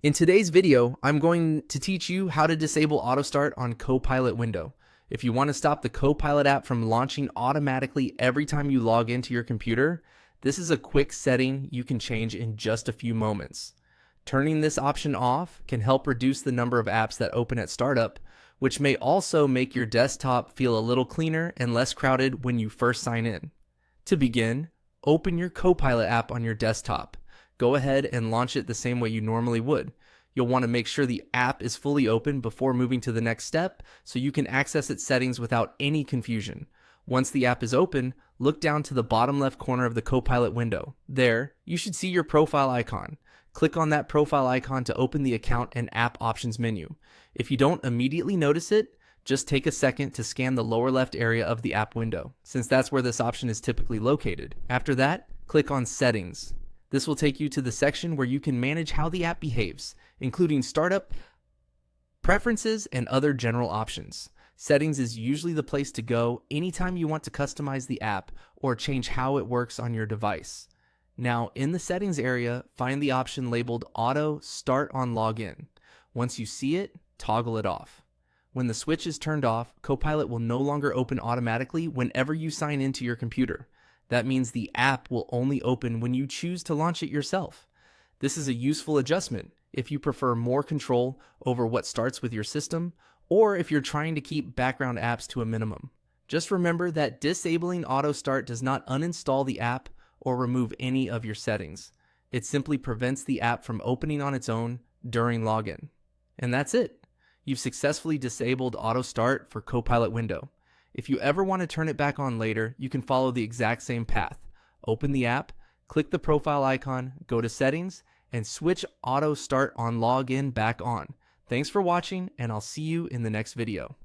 In today's video, I'm going to teach you how to disable auto start on Copilot window. If you want to stop the Copilot app from launching automatically every time you log into your computer, this is a quick setting you can change in just a few moments. Turning this option off can help reduce the number of apps that open at startup, which may also make your desktop feel a little cleaner and less crowded when you first sign in. To begin, open your Copilot app on your desktop. Go ahead and launch it the same way you normally would. You'll want to make sure the app is fully open before moving to the next step so you can access its settings without any confusion. Once the app is open, look down to the bottom left corner of the Copilot window. There, you should see your profile icon. Click on that profile icon to open the account and app options menu. If you don't immediately notice it, just take a second to scan the lower left area of the app window, since that's where this option is typically located. After that, click on Settings. This will take you to the section where you can manage how the app behaves, including startup, preferences, and other general options. Settings is usually the place to go anytime you want to customize the app or change how it works on your device. Now, in the settings area, find the option labeled Auto Start on Login. Once you see it, toggle it off. When the switch is turned off, Copilot will no longer open automatically whenever you sign into your computer. That means the app will only open when you choose to launch it yourself. This is a useful adjustment if you prefer more control over what starts with your system, or if you're trying to keep background apps to a minimum. Just remember that disabling auto start does not uninstall the app or remove any of your settings. It simply prevents the app from opening on its own during login. And that's it. You've successfully disabled auto start for Copilot window. If you ever want to turn it back on later, you can follow the exact same path. Open the app, click the profile icon, go to settings, and switch auto start on login back on. Thanks for watching, and I'll see you in the next video.